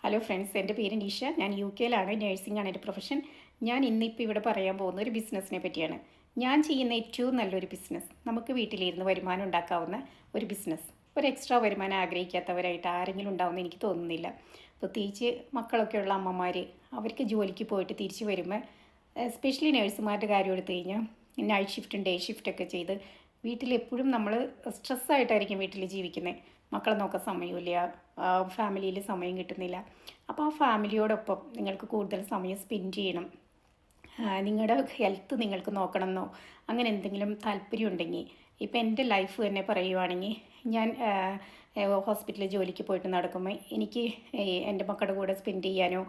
Hello friends, എൻ്റെ പേര് നിഷ. ഞാൻ യുകെയിലാണ്. നഴ്സിംഗ് ആണ് എൻ്റെ പ്രൊഫഷൻ. ഞാൻ ഇന്നിപ്പോൾ ഇവിടെ പറയാൻ പോകുന്ന ഒരു ബിസിനസ്സിനെ പറ്റിയാണ്. ഞാൻ ചെയ്യുന്ന ഏറ്റവും നല്ലൊരു ബിസിനസ്, നമുക്ക് വീട്ടിലിരുന്ന് വരുമാനം ഉണ്ടാക്കാവുന്ന ഒരു ബിസിനസ്. ഒരു എക്സ്ട്രാ വരുമാനം ആഗ്രഹിക്കാത്തവരായിട്ട് ആരെങ്കിലും ഉണ്ടാവുമെന്ന് എനിക്ക് തോന്നുന്നില്ല. പ്രത്യേകിച്ച് മക്കളൊക്കെയുള്ള അമ്മമാർ, അവർക്ക് ജോലിക്ക് പോയിട്ട് തിരിച്ച് വരുമ്പോൾ, എസ്പെഷ്യലി നഴ്സുമാരുടെ കാര്യം എടുത്തു കഴിഞ്ഞാൽ നൈറ്റ് ഷിഫ്റ്റും ഡേ ഷിഫ്റ്റൊക്കെ ചെയ്ത് വീട്ടിലെപ്പോഴും നമ്മൾ സ്ട്രെസ്സായിട്ടായിരിക്കും വീട്ടിൽ ജീവിക്കുന്നത്. മക്കളെ നോക്കാൻ സമയമില്ല, ഫാമിലിയിൽ സമയം കിട്ടുന്നില്ല. അപ്പോൾ ആ ഫാമിലിയോടൊപ്പം നിങ്ങൾക്ക് കൂടുതൽ സമയം സ്പെൻഡ് ചെയ്യണം, നിങ്ങളുടെ ഹെൽത്ത് നിങ്ങൾക്ക് നോക്കണമെന്നോ അങ്ങനെ എന്തെങ്കിലും താല്പര്യം ഉണ്ടെങ്കിൽ, ഇപ്പോൾ എൻ്റെ ലൈഫ് തന്നെ പറയുവാണെങ്കിൽ, ഞാൻ ഹോസ്പിറ്റലിൽ ജോലിക്ക് പോയിട്ട് നടക്കുമ്പോൾ എനിക്ക് എൻ്റെ മക്കളുടെ കൂടെ സ്പെൻഡ് ചെയ്യാനോ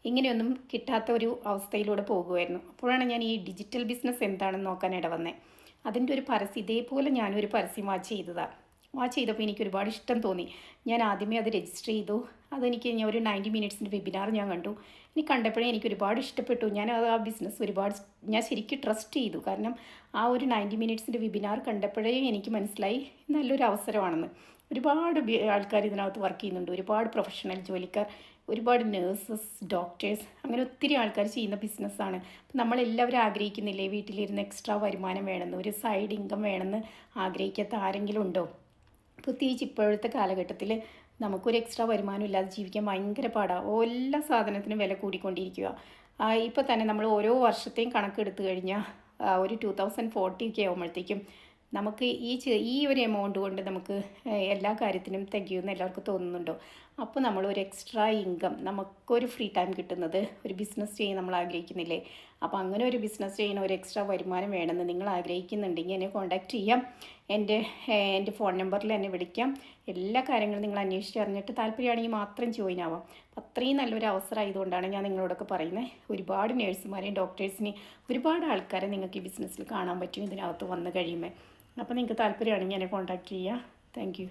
ഇങ്ങനെയൊന്നും കിട്ടാത്ത ഒരു അവസ്ഥയിലൂടെ പോകുമായിരുന്നു. അപ്പോഴാണ് ഞാൻ ഈ ഡിജിറ്റൽ ബിസിനസ് എന്താണെന്ന് നോക്കാൻ ഇടവന്നത്. അതിൻ്റെ ഒരു പരസ്യം, ഇതേപോലെ ഞാനൊരു പരസ്യം വാച്ച് ചെയ്തതാണ്. വാച്ച് ചെയ്തപ്പോൾ എനിക്ക് ഒരുപാട് ഇഷ്ടം തോന്നി. ഞാൻ ആദ്യമേ അത് രജിസ്റ്റർ ചെയ്തു. ഞാൻ ഒരു 90 മിനിറ്റ്സിൻ്റെ വെബിനാർ ഞാൻ കണ്ടു. എനിക്ക് കണ്ടപ്പോഴേ എനിക്ക് ഒരുപാട് ഇഷ്ടപ്പെട്ടു. ഞാൻ ആ ബിസിനസ് ഞാൻ ശരിക്കും ട്രസ്റ്റ് ചെയ്തു. കാരണം ആ ഒരു 90 മിനിറ്റ്സിൻ്റെ വെബിനാർ കണ്ടപ്പോഴേ എനിക്ക് മനസ്സിലായി നല്ലൊരു അവസരമാണെന്ന്. ഒരുപാട് ആൾക്കാർ ഇതിനകത്ത് വർക്ക് ചെയ്യുന്നുണ്ട്, ഒരുപാട് പ്രൊഫഷണൽ ജോലിക്കാർ, ഒരുപാട് നേഴ്സസ്, ഡോക്ടേഴ്സ്, അങ്ങനെ ഒത്തിരി ആൾക്കാർ ചെയ്യുന്ന ബിസിനസ്സാണ്. അപ്പം നമ്മളെല്ലാവരും ആഗ്രഹിക്കുന്നില്ലേ വീട്ടിലിരുന്ന് എക്സ്ട്രാ വരുമാനം വേണമെന്ന്, ഒരു സൈഡ് ഇൻകം വേണമെന്ന് ആഗ്രഹിക്കാത്ത ആരെങ്കിലും ഉണ്ടോ? പ്രത്യേകിച്ച് ഇപ്പോഴത്തെ കാലഘട്ടത്തിൽ നമുക്കൊരു എക്സ്ട്രാ വരുമാനം ഇല്ലാതെ ജീവിക്കാൻ ഭയങ്കര പാടാണ്. എല്ലാ സാധനത്തിനും വില കൂടിക്കൊണ്ടിരിക്കുക. ഇപ്പോൾ തന്നെ നമ്മൾ ഓരോ വർഷത്തെയും കണക്കെടുത്തു കഴിഞ്ഞാൽ ഒരു 2040 ഒക്കെ ആകുമ്പോഴത്തേക്കും നമുക്ക് ഈ ഒരു എമൗണ്ട് കൊണ്ട് നമുക്ക് എല്ലാ കാര്യത്തിനും തികയുമെന്ന് എല്ലാവർക്കും തോന്നുന്നുണ്ടോ? അപ്പോൾ നമ്മൾ ഒരു എക്സ്ട്രാ ഇൻകം, നമുക്കൊരു ഫ്രീ ടൈം കിട്ടുന്നത് ഒരു ബിസിനസ് ചെയ്യാൻ നമ്മൾ ആഗ്രഹിക്കുന്നില്ലേ? അപ്പോൾ അങ്ങനെ ഒരു ബിസിനസ് ചെയ്യുന്ന ഒരു എക്സ്ട്രാ വരുമാനം വേണമെന്ന് നിങ്ങൾ ആഗ്രഹിക്കുന്നുണ്ടെങ്കിൽ എന്നെ കോൺടാക്റ്റ് ചെയ്യാം. എൻ്റെ ഫോൺ നമ്പറിൽ എന്നെ വിളിക്കാം. എല്ലാ കാര്യങ്ങളും നിങ്ങൾ അന്വേഷിച്ചറിഞ്ഞിട്ട് താല്പര്യമാണെങ്കിൽ മാത്രം ജോയിൻ ആവാം. അത്രയും നല്ലൊരു അവസരം ആയതുകൊണ്ടാണ് ഞാൻ നിങ്ങളോടൊക്കെ പറയുന്നത്. ഒരുപാട് നേഴ്സുമാരെയും ഡോക്ടേഴ്സിനെയും ഒരുപാട് ആൾക്കാരെ നിങ്ങൾക്ക് ഈ ബിസിനസ്സിൽ കാണാൻ പറ്റും ഇതിനകത്ത് വന്നു കഴിയുമ്പോൾ. അപ്പോൾ നിങ്ങൾക്ക് താല്പര്യമാണെങ്കിൽ എന്നെ കോൺടാക്റ്റ് ചെയ്യുക. Thank you.